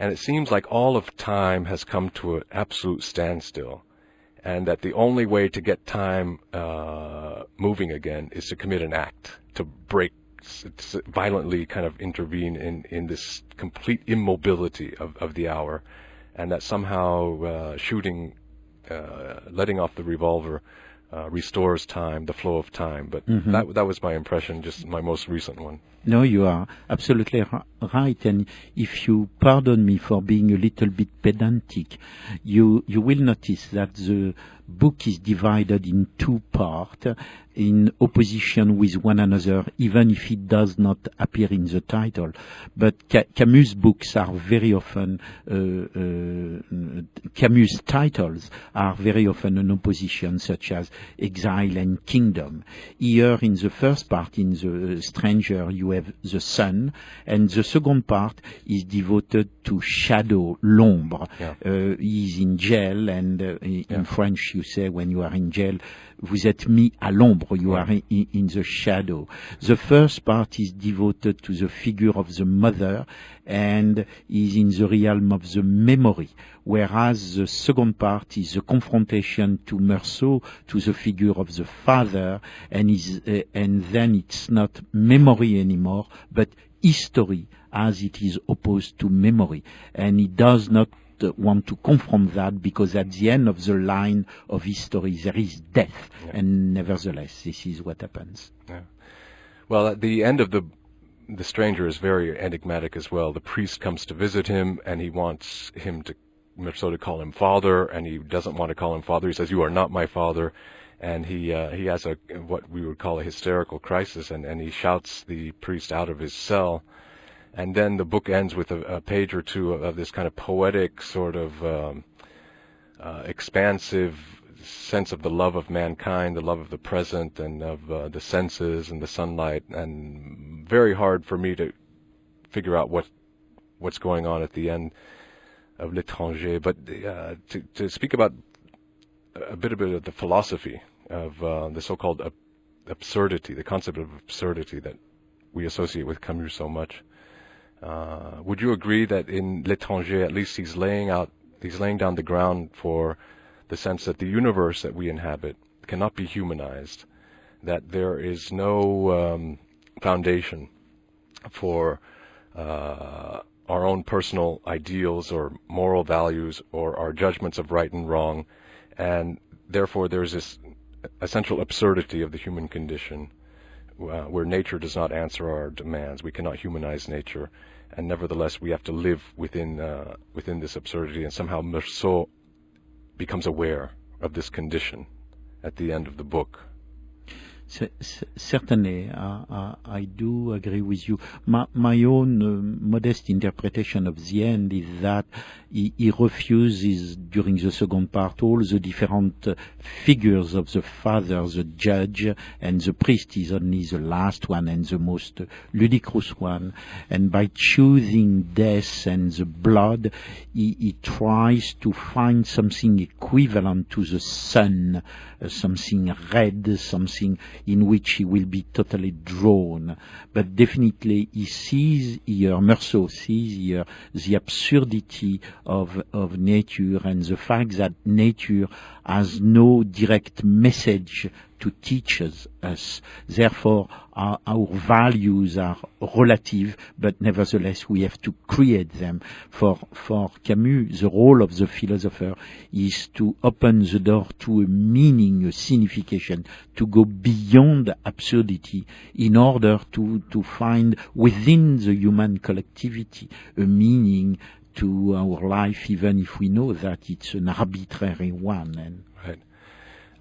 And it seems like all of time has come to an absolute standstill, and that the only way to get time moving again is to commit an act, to violently kind of intervene in this complete immobility of the hour, and that somehow letting off the revolver restores time, the flow of time. But that was my impression, just my most recent one. No, you are absolutely right. And if you pardon me for being a little bit pedantic, you will notice that the book is divided in two parts in opposition with one another, even if it does not appear in the title. But Camus' books are very often, Camus' titles are very often in opposition, such as Exile and Kingdom. Here in the first part, in The Stranger, you have the sun, and the second part is devoted to shadow, l'ombre. Yeah. He's in jail, and in French you say when you are in jail, vous êtes mis à l'ombre, you are in the shadow. The first part is devoted to the figure of the mother and is in the realm of the memory, whereas the second part is the confrontation to Meursault, to the figure of the father, and then it's not memory anymore, but history, as it is opposed to memory. And it does not want to confront that, because at the end of the line of history there is death, and nevertheless this is what happens. Yeah. Well, at the end of the Stranger is very enigmatic as well. The priest comes to visit him, and he wants Meursault to call him father, and he doesn't want to call him father. He says, "You are not my father," and he has what we would call a hysterical crisis, and he shouts the priest out of his cell. And then the book ends with a page or two of this kind of poetic, sort of expansive sense of the love of mankind, the love of the present, and of the senses and the sunlight. And very hard for me to figure out what's going on at the end of L'Étranger. But to speak about a bit of the philosophy of the so-called absurdity, the concept of absurdity that we associate with Camus so much. Would you agree that in L'Étranger, at least he's laying down the ground for the sense that the universe that we inhabit cannot be humanized, that there is no foundation for our own personal ideals or moral values or our judgments of right and wrong, and therefore there's this essential absurdity of the human condition, where nature does not answer our demands. We cannot humanize nature, and nevertheless we have to live within this absurdity. And somehow Meursault becomes aware of this condition at the end of the book. Certainly, I do agree with you. My own modest interpretation of the end is that he refuses, during the second part, all the different figures of the father, the judge, and the priest is only the last one and the most ludicrous one. And by choosing death and the blood, he tries to find something equivalent to the sun, something red, something in which he will be totally drawn. But definitely he sees here, Meursault sees here, the absurdity of nature, and the fact that nature has no direct message to teach us. Therefore, our values are relative, but nevertheless we have to create them. For Camus, the role of the philosopher is to open the door to a meaning, a signification, to go beyond absurdity in order to find within the human collectivity a meaning to our life, even if we know that it's an arbitrary one. And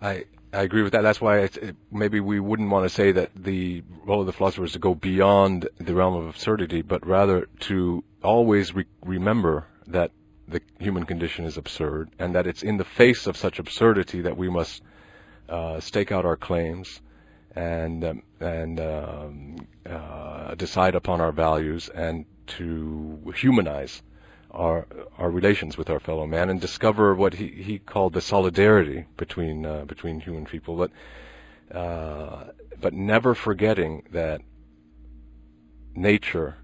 right. I agree with that. That's why maybe we wouldn't want to say that the role of the philosopher is to go beyond the realm of absurdity, but rather to always remember that the human condition is absurd, and that it's in the face of such absurdity that we must stake out our claims and decide upon our values, and to humanize our relations with our fellow man, and discover what he called the solidarity between human people, but never forgetting that nature,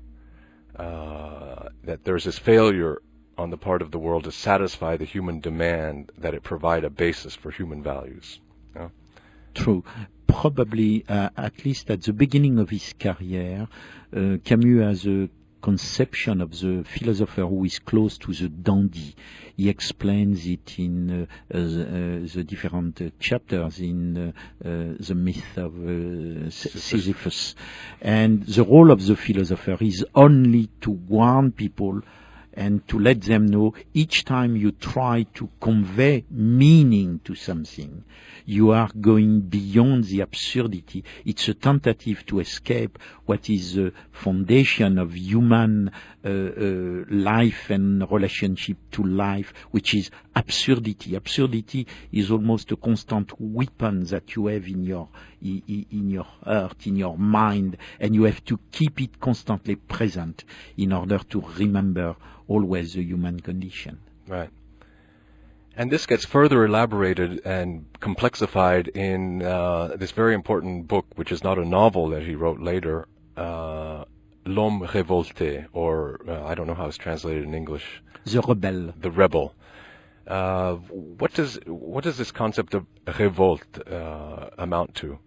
that there's this failure on the part of the world to satisfy the human demand that it provide a basis for human values. No? True. Probably, at least at the beginning of his career, Camus has a conception of the philosopher who is close to the dandy. He explains it in the different chapters in the myth of Sisyphus. And the role of the philosopher is only to warn people and to let them know each time you try to convey meaning to something, you are going beyond the absurdity. It's a tentative to escape what is the foundation of human life and relationship to life, which is absurdity. Absurdity is almost a constant weapon that you have in your heart, in your mind, and you have to keep it constantly present in order to remember always the human condition. Right. And this gets further elaborated and complexified in this very important book, which is not a novel that he wrote later, L'Homme Révolté, or I don't know how it's translated in English. The Rebel. The Rebel. What does this concept of révolte amount to?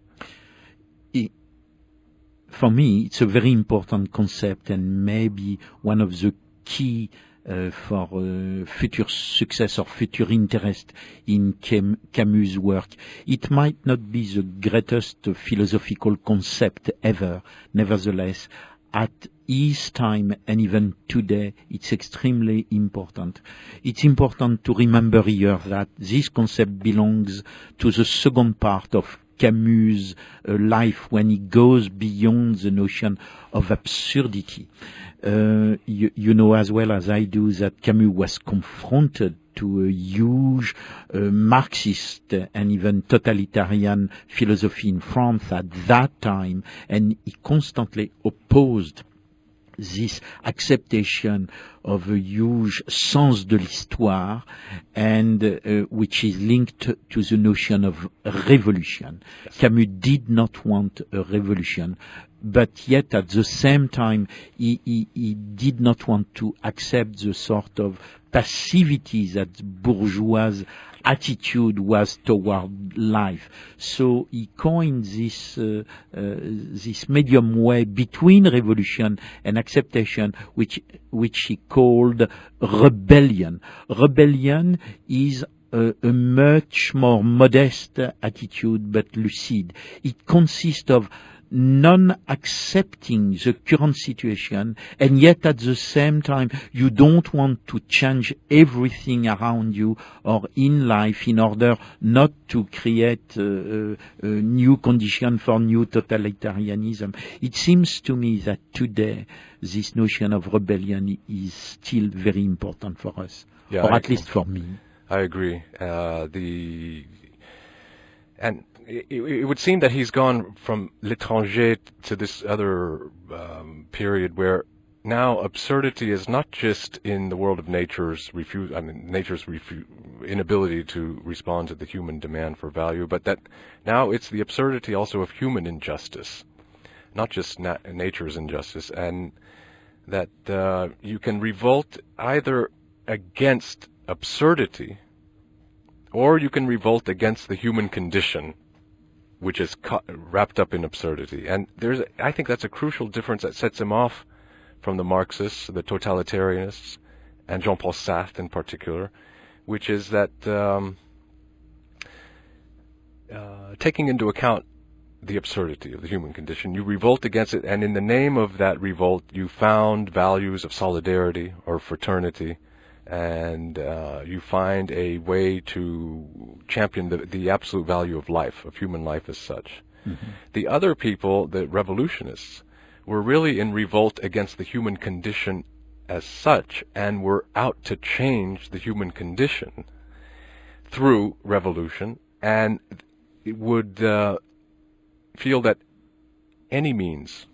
For me, it's a very important concept and maybe one of the key for future success or future interest in Camus' work. It might not be the greatest philosophical concept ever. Nevertheless, at his time and even today, it's extremely important. It's important to remember here that this concept belongs to the second part of Camus' life when he goes beyond the notion of absurdity. You know as well as I do that Camus was confronted to a huge Marxist and even totalitarian philosophy in France at that time, and he constantly opposed this acceptation of a huge sens de l'histoire, and which is linked to the notion of revolution. Yes. Camus did not want a revolution, but yet at the same time he did not want to accept the sort of passivity that bourgeois attitude was toward life. So he coined this medium way between revolution and acceptation, which he called rebellion. Rebellion is a much more modest attitude but lucid. It consists of non-accepting the current situation, and yet at the same time you don't want to change everything around you or in life in order not to create a new condition for new totalitarianism. It seems to me that today this notion of rebellion is still very important for us, or at least for me. I agree. It would seem that he's gone from L'Étranger to this other period where now absurdity is not just in the world of nature's inability to respond to the human demand for value, but that now it's the absurdity also of human injustice, not just nature's injustice, and that you can revolt either against absurdity or you can revolt against the human condition, which is wrapped up in absurdity. And I think that's a crucial difference that sets him off from the Marxists, the totalitarianists, and Jean-Paul Sartre in particular, which is that taking into account the absurdity of the human condition, you revolt against it, and in the name of that revolt, you found values of solidarity or fraternity, and you find a way to champion the absolute value of life, of human life as such. Mm-hmm. The other people, the revolutionists, were really in revolt against the human condition as such, and were out to change the human condition through revolution, and would feel that any means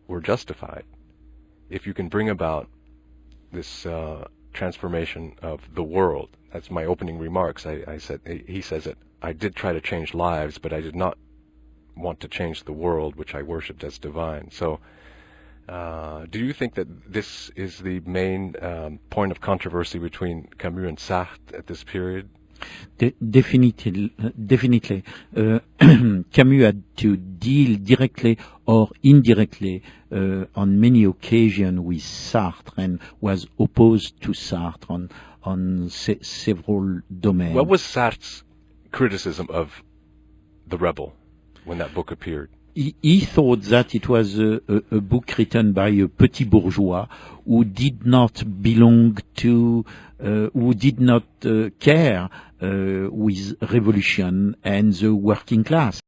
were justified if you can bring about this transformation of the world. That's my opening remarks. He says that I did try to change lives, but I did not want to change the world, which I worshipped as divine. So Do you think that this is the main point of controversy between Camus and Sartre at this period? Definitely. Camus had to deal directly or indirectly on many occasions with Sartre and was opposed to Sartre on several domains. What was Sartre's criticism of The Rebel when that book appeared? He thought that it was a book written by a petit bourgeois who did not belong to, who did not care with revolution and the working class.